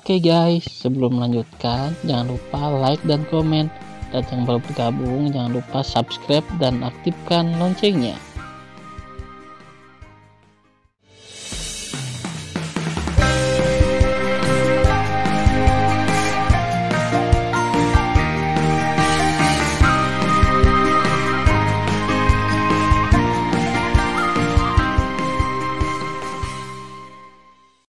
Oke guys, sebelum melanjutkan, jangan lupa like dan komen. Dan yang baru bergabung, jangan lupa subscribe dan aktifkan loncengnya.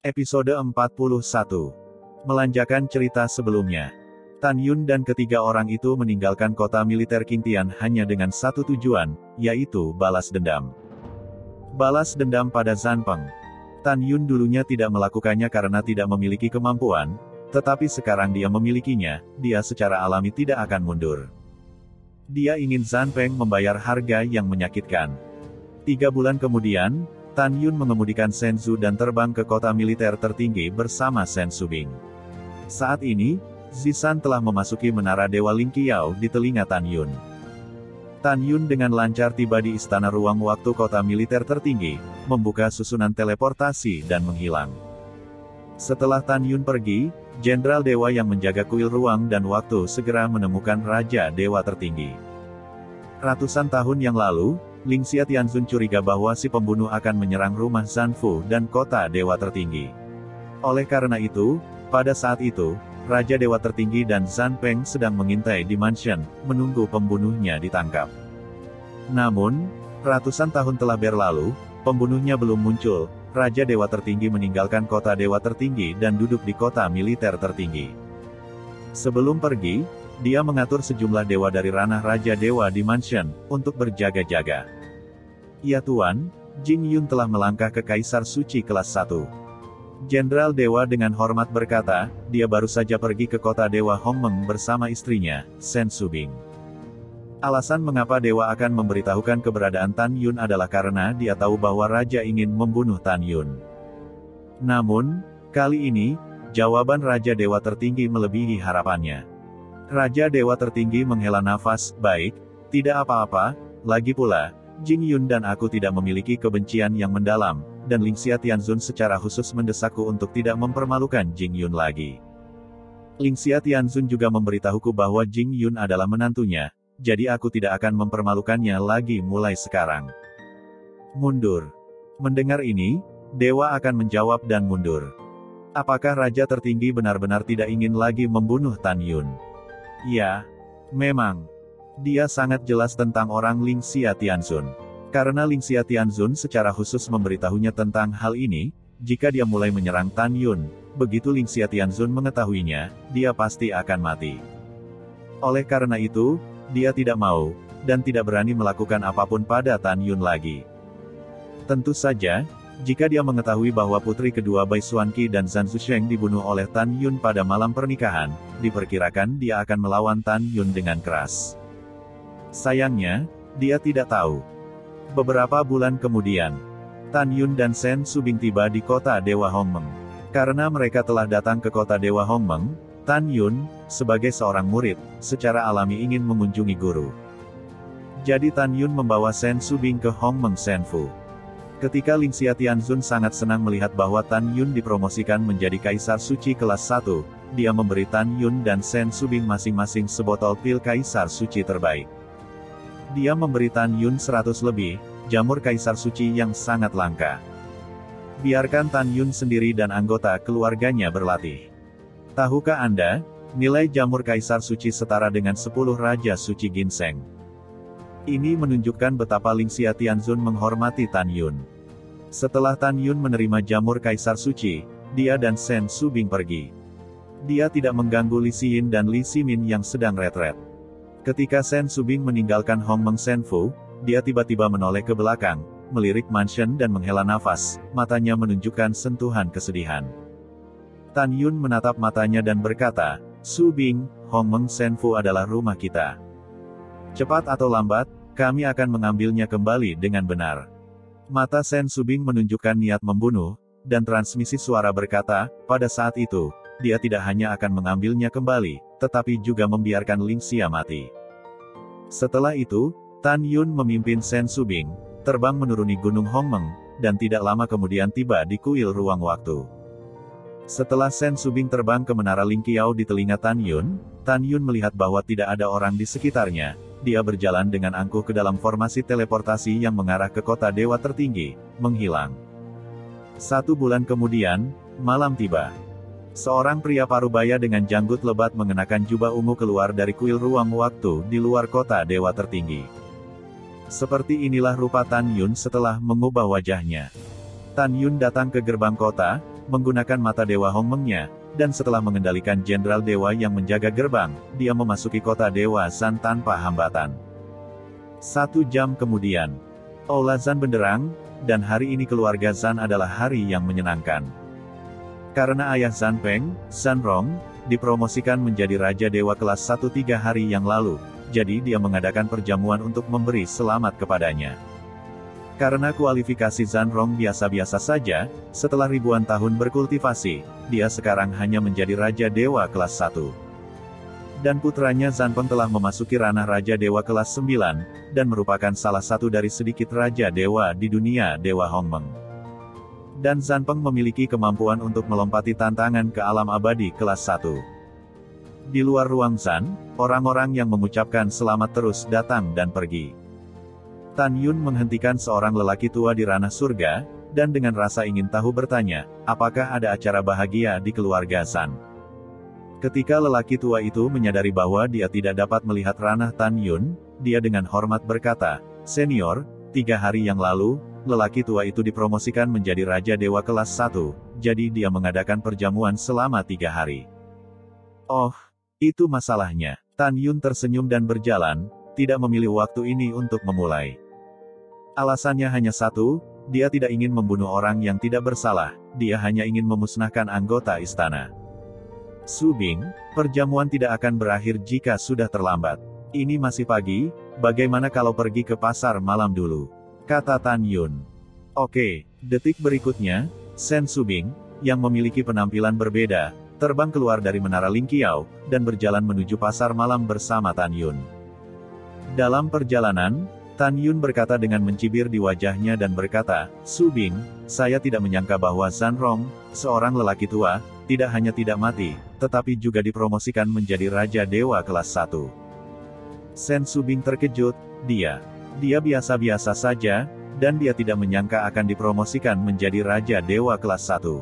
Episode 41. Melanjutkan cerita sebelumnya. Tan Yun dan ketiga orang itu meninggalkan kota militer Qingtian hanya dengan satu tujuan, yaitu balas dendam. Balas dendam pada Zanpeng. Tan Yun dulunya tidak melakukannya karena tidak memiliki kemampuan, tetapi sekarang dia memilikinya, dia secara alami tidak akan mundur. Dia ingin Zanpeng membayar harga yang menyakitkan. 3 bulan kemudian, Tan Yun mengemudikan Shen Zhu dan terbang ke kota militer tertinggi bersama Shen Subing. Saat ini, Zishan telah memasuki menara Dewa Ling Qiao di telinga Tan Yun. Tan Yun dengan lancar tiba di istana ruang waktu kota militer tertinggi, membuka susunan teleportasi dan menghilang. Setelah Tan Yun pergi, Jenderal Dewa yang menjaga kuil ruang dan waktu segera menemukan Raja Dewa tertinggi. Ratusan tahun yang lalu, Lingxia Tianzun curiga bahwa si pembunuh akan menyerang rumah Zanfu dan kota Dewa tertinggi. Oleh karena itu, pada saat itu, Raja Dewa tertinggi dan Zanpeng sedang mengintai di mansion, menunggu pembunuhnya ditangkap. Namun, ratusan tahun telah berlalu, pembunuhnya belum muncul. Raja Dewa tertinggi meninggalkan kota Dewa tertinggi dan duduk di kota militer tertinggi. Sebelum pergi, dia mengatur sejumlah dewa dari ranah Raja Dewa di mansion, untuk berjaga-jaga. Ya Tuan, Jing Yun telah melangkah ke Kaisar Suci kelas 1. Jenderal Dewa dengan hormat berkata, dia baru saja pergi ke kota Dewa Hongmeng bersama istrinya, Shen Subing. Alasan mengapa Dewa akan memberitahukan keberadaan Tan Yun adalah karena dia tahu bahwa Raja ingin membunuh Tan Yun. Namun, kali ini, jawaban Raja Dewa tertinggi melebihi harapannya. Raja Dewa tertinggi menghela nafas, baik, tidak apa-apa, lagi pula, Jing Yun dan aku tidak memiliki kebencian yang mendalam, dan Lingxia Tianzun secara khusus mendesakku untuk tidak mempermalukan Jing Yun lagi. Lingxia Tianzun juga memberitahuku bahwa Jing Yun adalah menantunya, jadi aku tidak akan mempermalukannya lagi mulai sekarang. Mundur. Mendengar ini, Dewa akan menjawab dan mundur. Apakah Raja tertinggi benar-benar tidak ingin lagi membunuh Tan Yun? Ya, memang. Dia sangat jelas tentang orang Lingxia Tianzun. Karena Lingxia Tianzun secara khusus memberitahunya tentang hal ini, jika dia mulai menyerang Tan Yun, begitu Lingxia Tianzun mengetahuinya, dia pasti akan mati. Oleh karena itu, dia tidak mau, dan tidak berani melakukan apapun pada Tan Yun lagi. Tentu saja, jika dia mengetahui bahwa putri kedua Bai Xuanqi dan Zhan Zusheng dibunuh oleh Tan Yun pada malam pernikahan, diperkirakan dia akan melawan Tan Yun dengan keras. Sayangnya, dia tidak tahu. Beberapa bulan kemudian, Tan Yun dan Shen Subing tiba di kota Dewa Hongmeng. Karena mereka telah datang ke kota Dewa Hongmeng, Tan Yun, sebagai seorang murid, secara alami ingin mengunjungi guru. Jadi Tan Yun membawa Shen Subing ke Hongmeng Shenfu. Ketika Lingxia Tianzun sangat senang melihat bahwa Tan Yun dipromosikan menjadi Kaisar Suci kelas 1, dia memberi Tan Yun dan Shen Subing masing-masing sebotol pil Kaisar Suci terbaik. Dia memberi Tan Yun 100 lebih, jamur Kaisar Suci yang sangat langka. Biarkan Tan Yun sendiri dan anggota keluarganya berlatih. Tahukah Anda, nilai jamur Kaisar Suci setara dengan 10 Raja Suci Ginseng. Ini menunjukkan betapa Lingxia Tianzun menghormati Tan Yun. Setelah Tan Yun menerima jamur Kaisar Suci, dia dan Shen Subing pergi. Dia tidak mengganggu Li Xiyin dan Li Ximin yang sedang retret. Ketika Shen Subing meninggalkan Hongmeng Shenfu, dia tiba-tiba menoleh ke belakang, melirik mansion dan menghela nafas, matanya menunjukkan sentuhan kesedihan. Tan Yun menatap matanya dan berkata, Subing, Hongmeng Shenfu adalah rumah kita. Cepat atau lambat, kami akan mengambilnya kembali dengan benar. Mata Shen Subing menunjukkan niat membunuh, dan transmisi suara berkata, pada saat itu, dia tidak hanya akan mengambilnya kembali, tetapi juga membiarkan Lingxia mati. Setelah itu, Tan Yun memimpin Shen Subing, terbang menuruni Gunung Hongmeng, dan tidak lama kemudian tiba di kuil ruang waktu. Setelah Sen Subing terbang ke menara Lingqiao di telinga Tan Yun melihat bahwa tidak ada orang di sekitarnya. Dia berjalan dengan angkuh ke dalam formasi teleportasi yang mengarah ke kota dewa tertinggi, menghilang. 1 bulan kemudian, malam tiba. Seorang pria parubaya dengan janggut lebat mengenakan jubah ungu keluar dari kuil ruang waktu di luar kota dewa tertinggi. Seperti inilah rupa Tan Yun setelah mengubah wajahnya. Tan Yun datang ke gerbang kota, menggunakan mata dewa Hongmengnya, dan setelah mengendalikan jenderal dewa yang menjaga gerbang, dia memasuki kota dewa Zan tanpa hambatan. 1 jam kemudian, Aula Zan benderang, dan hari ini keluarga Zan adalah hari yang menyenangkan. Karena ayah Zan Peng, Zan Rong, dipromosikan menjadi Raja Dewa kelas 1 3 hari yang lalu, jadi dia mengadakan perjamuan untuk memberi selamat kepadanya. Karena kualifikasi Zan Rong biasa-biasa saja, setelah ribuan tahun berkultivasi, dia sekarang hanya menjadi Raja Dewa kelas 1. Dan putranya Zan Peng telah memasuki ranah Raja Dewa kelas 9, dan merupakan salah satu dari sedikit Raja Dewa di dunia Dewa Hongmeng. Dan Zan Peng memiliki kemampuan untuk melompati tantangan ke alam abadi kelas 1. Di luar ruang Zan, orang-orang yang mengucapkan selamat terus datang dan pergi. Tan Yun menghentikan seorang lelaki tua di ranah surga, dan dengan rasa ingin tahu bertanya, apakah ada acara bahagia di keluarga Zan? Ketika lelaki tua itu menyadari bahwa dia tidak dapat melihat ranah Tan Yun, dia dengan hormat berkata, "Senior, 3 hari yang lalu, lelaki tua itu dipromosikan menjadi Raja Dewa kelas 1, jadi dia mengadakan perjamuan selama 3 hari. Oh, itu masalahnya." Tan Yun tersenyum dan berjalan, tidak memilih waktu ini untuk memulai. Alasannya hanya satu, dia tidak ingin membunuh orang yang tidak bersalah, dia hanya ingin memusnahkan anggota istana. Subing, perjamuan tidak akan berakhir jika sudah terlambat. Ini masih pagi, bagaimana kalau pergi ke pasar malam dulu? Kata Tan Yun. Oke, detik berikutnya, Sen Subing, yang memiliki penampilan berbeda, terbang keluar dari menara Lingqiao, dan berjalan menuju pasar malam bersama Tan Yun. Dalam perjalanan, Tan Yun berkata dengan mencibir di wajahnya dan berkata, "Subing, saya tidak menyangka bahwa Zan Rong, seorang lelaki tua, tidak hanya tidak mati, tetapi juga dipromosikan menjadi Raja Dewa kelas 1. Sen Subing terkejut, dia biasa-biasa saja, dan dia tidak menyangka akan dipromosikan menjadi Raja Dewa kelas 1.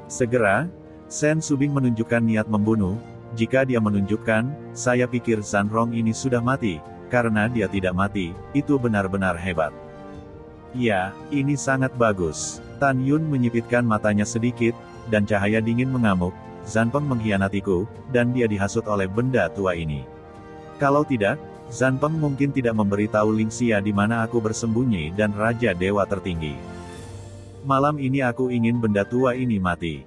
Segera, Sen Subing menunjukkan niat membunuh. Jika dia menunjukkan, saya pikir Zan Rong ini sudah mati. Karena dia tidak mati, itu benar-benar hebat. Ya, ini sangat bagus. Tan Yun menyipitkan matanya sedikit, dan cahaya dingin mengamuk. Zan Peng mengkhianatiku, dan dia dihasut oleh benda tua ini. Kalau tidak, Zan Peng mungkin tidak memberitahu Lingxia di mana aku bersembunyi dan Raja Dewa tertinggi. Malam ini aku ingin benda tua ini mati.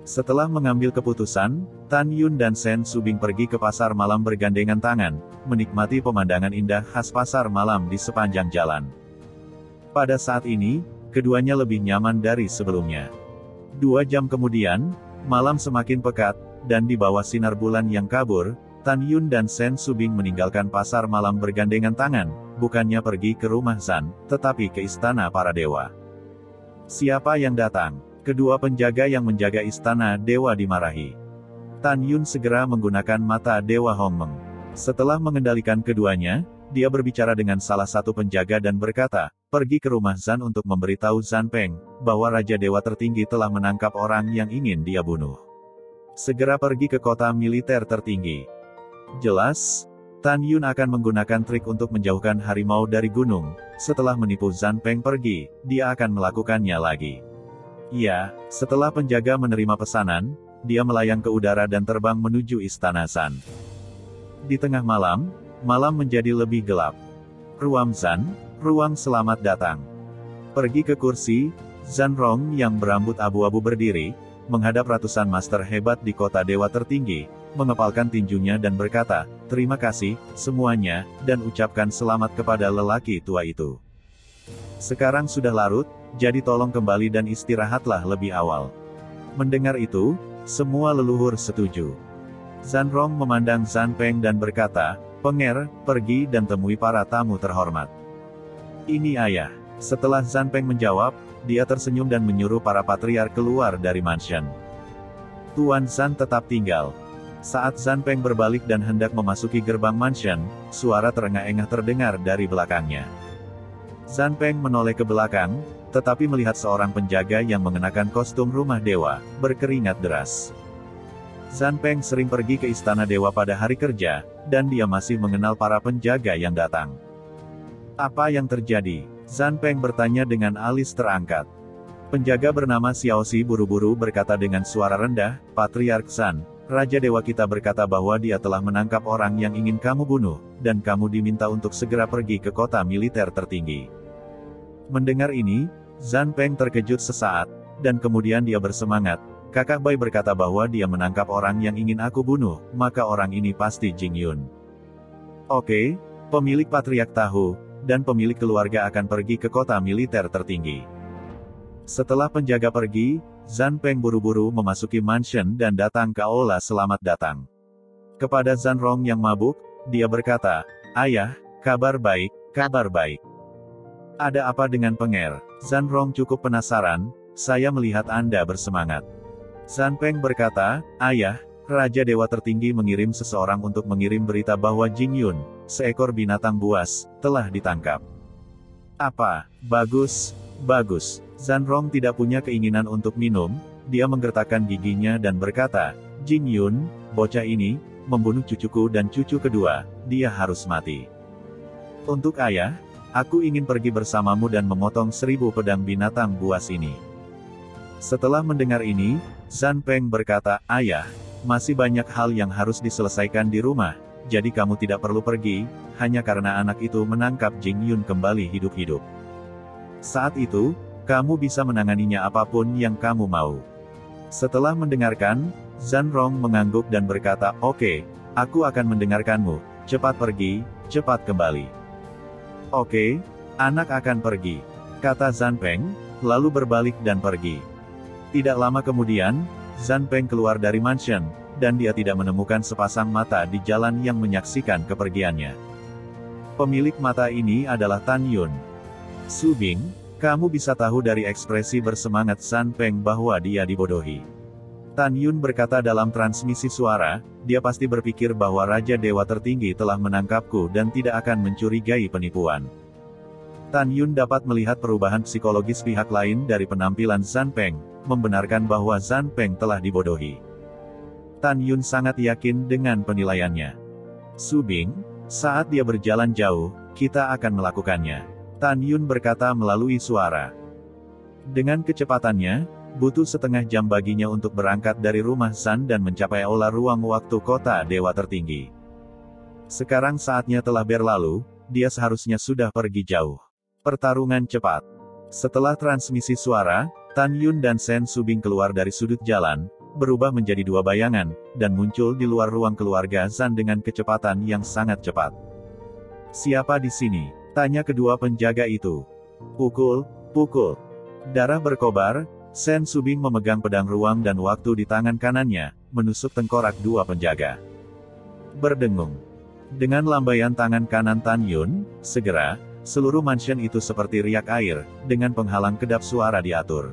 Setelah mengambil keputusan, Tan Yun dan Sen Subing pergi ke pasar malam bergandengan tangan, menikmati pemandangan indah khas pasar malam di sepanjang jalan. Pada saat ini, keduanya lebih nyaman dari sebelumnya. 2 jam kemudian, malam semakin pekat, dan di bawah sinar bulan yang kabur, Tan Yun dan Sen Subing meninggalkan pasar malam bergandengan tangan, bukannya pergi ke rumah Zan, tetapi ke istana para dewa. Siapa yang datang? Kedua penjaga yang menjaga istana dewa dimarahi. Tan Yun segera menggunakan mata dewa Hongmeng. Setelah mengendalikan keduanya, dia berbicara dengan salah satu penjaga dan berkata, pergi ke rumah Zan untuk memberitahu Zan Peng, bahwa Raja Dewa tertinggi telah menangkap orang yang ingin dia bunuh. Segera pergi ke kota militer tertinggi. Jelas, Tan Yun akan menggunakan trik untuk menjauhkan harimau dari gunung. Setelah menipu Zan Peng pergi, dia akan melakukannya lagi. Ya, setelah penjaga menerima pesanan, dia melayang ke udara dan terbang menuju istana Zan. Di tengah malam, malam menjadi lebih gelap. Ruang Zan, ruang selamat datang. Pergi ke kursi, Zan Rong yang berambut abu-abu berdiri, menghadap ratusan master hebat di kota dewa tertinggi, mengepalkan tinjunya dan berkata, terima kasih, semuanya, dan ucapkan selamat kepada lelaki tua itu. Sekarang sudah larut, jadi tolong kembali dan istirahatlah lebih awal. Mendengar itu, semua leluhur setuju. Zan Rong memandang Zan Peng dan berkata, Penger, pergi dan temui para tamu terhormat. Ini ayah. Setelah Zan Peng menjawab, dia tersenyum dan menyuruh para patriark keluar dari mansion. Tuan Zan tetap tinggal. Saat Zan Peng berbalik dan hendak memasuki gerbang mansion, suara terengah-engah terdengar dari belakangnya. Zan Peng menoleh ke belakang, tetapi melihat seorang penjaga yang mengenakan kostum rumah dewa, berkeringat deras. Zan Peng sering pergi ke istana dewa pada hari kerja, dan dia masih mengenal para penjaga yang datang. Apa yang terjadi? Zan Peng bertanya dengan alis terangkat. Penjaga bernama Xiaoxi buru-buru berkata dengan suara rendah, Patriark Zan, Raja Dewa kita berkata bahwa dia telah menangkap orang yang ingin kamu bunuh, dan kamu diminta untuk segera pergi ke kota militer tertinggi. Mendengar ini, Zan Peng terkejut sesaat, dan kemudian dia bersemangat. Kakak Bai berkata bahwa dia menangkap orang yang ingin aku bunuh, maka orang ini pasti Jing Yun. Oke, pemilik Patriark tahu, dan pemilik keluarga akan pergi ke kota militer tertinggi. Setelah penjaga pergi, Zan Peng buru-buru memasuki mansion dan datang ke aula selamat datang. Kepada Zan Rong yang mabuk, dia berkata, Ayah, kabar baik, kabar baik. Ada apa dengan Penger? Zan Rong cukup penasaran, saya melihat Anda bersemangat. Zan Peng berkata, Ayah, Raja Dewa Tertinggi mengirim seseorang untuk mengirim berita bahwa Jing Yun, seekor binatang buas, telah ditangkap. Apa? Bagus, bagus. Zan Rong tidak punya keinginan untuk minum, dia menggertakkan giginya dan berkata, Jing Yun, bocah ini, membunuh cucuku dan cucu kedua, dia harus mati. Untuk ayah, aku ingin pergi bersamamu dan memotong 1000 pedang binatang buas ini. Setelah mendengar ini, Zan Peng berkata, Ayah, masih banyak hal yang harus diselesaikan di rumah, jadi kamu tidak perlu pergi, hanya karena anak itu menangkap Jing Yun kembali hidup-hidup. Saat itu, kamu bisa menanganinya apapun yang kamu mau. Setelah mendengarkan, Zan Rong mengangguk dan berkata, Oke, aku akan mendengarkanmu, cepat pergi, cepat kembali. Oke, anak akan pergi, kata Zan Peng, lalu berbalik dan pergi. Tidak lama kemudian, Zan Peng keluar dari mansion, dan dia tidak menemukan sepasang mata di jalan yang menyaksikan kepergiannya. Pemilik mata ini adalah Tan Yun. Su Bing, kamu bisa tahu dari ekspresi bersemangat Zan Peng bahwa dia dibodohi. Tan Yun berkata dalam transmisi suara, dia pasti berpikir bahwa Raja Dewa Tertinggi telah menangkapku dan tidak akan mencurigai penipuan. Tan Yun dapat melihat perubahan psikologis pihak lain dari penampilan Zan Peng, membenarkan bahwa Zan Peng telah dibodohi. Tan Yun sangat yakin dengan penilaiannya. Su Bing, saat dia berjalan jauh, kita akan melakukannya. Tan Yun berkata melalui suara. Dengan kecepatannya, butuh setengah jam baginya untuk berangkat dari rumah Zan dan mencapai aula ruang waktu kota Dewa Tertinggi. Sekarang saatnya telah berlalu, dia seharusnya sudah pergi jauh. Pertarungan cepat. Setelah transmisi suara, Tan Yun dan Sen Subing keluar dari sudut jalan, berubah menjadi dua bayangan, dan muncul di luar ruang keluarga Zan dengan kecepatan yang sangat cepat. Siapa di sini? Tanya kedua penjaga itu. Pukul, pukul. Darah berkobar, Sen Subing memegang pedang ruang dan waktu di tangan kanannya, menusuk tengkorak dua penjaga. Berdengung. Dengan lambaian tangan kanan Tan Yun, segera, seluruh mansion itu seperti riak air, dengan penghalang kedap suara diatur.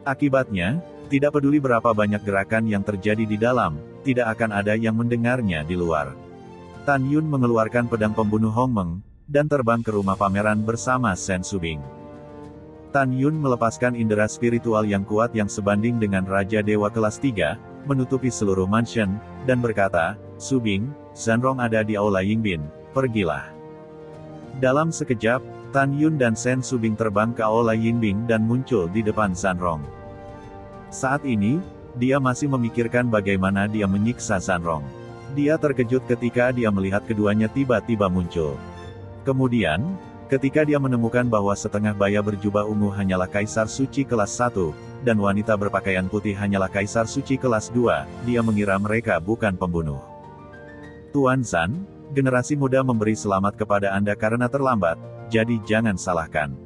Akibatnya, tidak peduli berapa banyak gerakan yang terjadi di dalam, tidak akan ada yang mendengarnya di luar. Tan Yun mengeluarkan pedang pembunuh Hong Meng, dan terbang ke rumah pameran bersama Sen Subing. Tan Yun melepaskan indera spiritual yang kuat yang sebanding dengan Raja Dewa kelas 3, menutupi seluruh mansion, dan berkata, Subing, Zan Rong ada di aula Yingbin, pergilah. Dalam sekejap, Tan Yun dan Sen Subing terbang ke aula Yingbin dan muncul di depan Zan Rong. Saat ini, dia masih memikirkan bagaimana dia menyiksa Zan Rong. Dia terkejut ketika dia melihat keduanya tiba-tiba muncul. Kemudian, ketika dia menemukan bahwa setengah baya berjubah ungu hanyalah Kaisar Suci kelas 1, dan wanita berpakaian putih hanyalah Kaisar Suci kelas 2, dia mengira mereka bukan pembunuh. Tuan Zan, generasi muda memberi selamat kepada Anda karena terlambat, jadi jangan salahkan.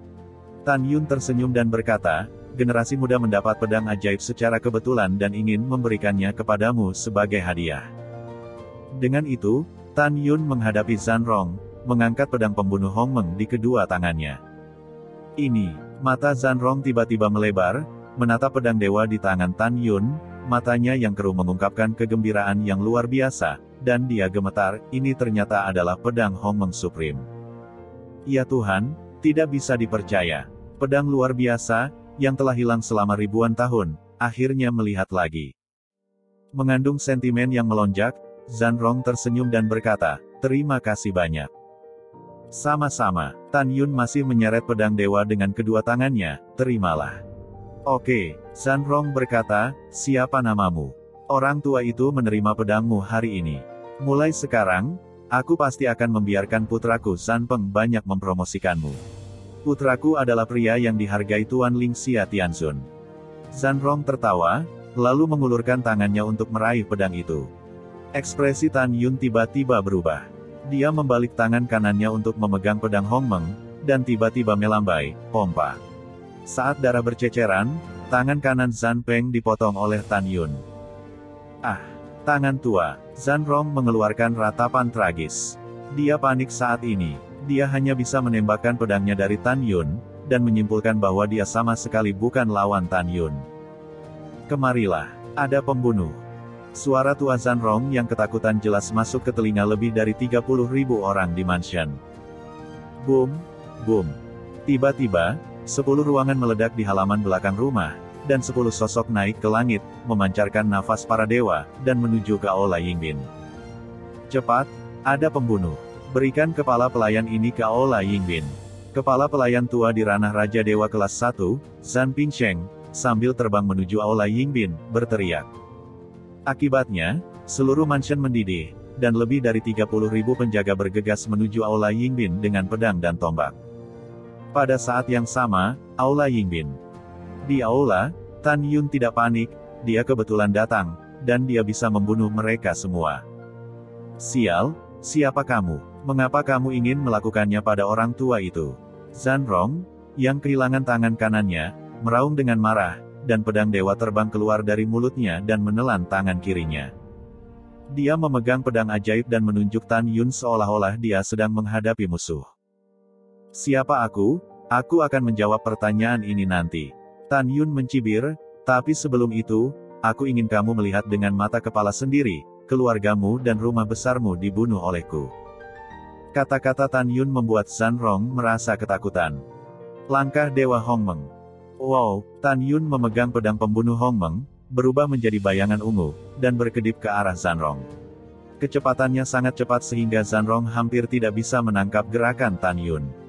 Tan Yun tersenyum dan berkata, generasi muda mendapat pedang ajaib secara kebetulan dan ingin memberikannya kepadamu sebagai hadiah. Dengan itu, Tan Yun menghadapi Zan Rong, mengangkat pedang pembunuh Hong Meng di kedua tangannya. Ini, mata Zan Rong tiba-tiba melebar, menatap pedang dewa di tangan Tan Yun, matanya yang keruh mengungkapkan kegembiraan yang luar biasa, dan dia gemetar, ini ternyata adalah pedang Hongmeng Supreme. Ya Tuhan, tidak bisa dipercaya. Pedang luar biasa, yang telah hilang selama ribuan tahun, akhirnya melihat lagi. Mengandung sentimen yang melonjak, Zhan Rong tersenyum dan berkata, terima kasih banyak. Sama-sama, Tan Yun masih menyeret pedang dewa dengan kedua tangannya, terimalah. Oke, Zhan Rong berkata, siapa namamu? Orang tua itu menerima pedangmu hari ini. Mulai sekarang, aku pasti akan membiarkan putraku Zhan Peng banyak mempromosikanmu. Putraku adalah pria yang dihargai Tuan Ling Xia Tianzun. Zhan Rong tertawa, lalu mengulurkan tangannya untuk meraih pedang itu. Ekspresi Tan Yun tiba-tiba berubah. Dia membalik tangan kanannya untuk memegang pedang Hongmeng, dan tiba-tiba melambai, pompa. Saat darah berceceran, tangan kanan Zhan Peng dipotong oleh Tan Yun. Ah, tangan tua, Zhan Rong mengeluarkan ratapan tragis. Dia panik saat ini. Dia hanya bisa menembakkan pedangnya dari Tan Yun, dan menyimpulkan bahwa dia sama sekali bukan lawan Tan Yun. Kemarilah, ada pembunuh. Suara tua Zhan Rong yang ketakutan jelas masuk ke telinga lebih dari 30.000 orang di mansion. Boom, boom. Tiba-tiba, 10 ruangan meledak di halaman belakang rumah, dan 10 sosok naik ke langit, memancarkan nafas para dewa, dan menuju ke Aula Yingbin. Cepat, ada pembunuh. Berikan kepala pelayan ini ke Aula Yingbin. Kepala pelayan tua di ranah Raja Dewa kelas 1, Zhan Pingsheng, sambil terbang menuju Aula Yingbin, berteriak. Akibatnya, seluruh mansion mendidih, dan lebih dari 30.000 penjaga bergegas menuju Aula Yingbin dengan pedang dan tombak. Pada saat yang sama, Aula Yingbin. Di aula, Tan Yun tidak panik, dia kebetulan datang, dan dia bisa membunuh mereka semua. Sial, siapa kamu? Mengapa kamu ingin melakukannya pada orang tua itu? Zhan Rong, yang kehilangan tangan kanannya, meraung dengan marah, dan pedang dewa terbang keluar dari mulutnya dan menelan tangan kirinya. Dia memegang pedang ajaib dan menunjuk Tan Yun seolah-olah dia sedang menghadapi musuh. Siapa aku? Aku akan menjawab pertanyaan ini nanti. Tan Yun mencibir, tapi sebelum itu, aku ingin kamu melihat dengan mata kepala sendiri, keluargamu dan rumah besarmu dibunuh olehku. Kata-kata Tan Yun membuat Zhan Rong merasa ketakutan. Langkah Dewa Hongmeng. Wow, Tan Yun memegang pedang pembunuh Hongmeng, berubah menjadi bayangan ungu, dan berkedip ke arah Zhan Rong. Kecepatannya sangat cepat sehingga Zhan Rong hampir tidak bisa menangkap gerakan Tan Yun.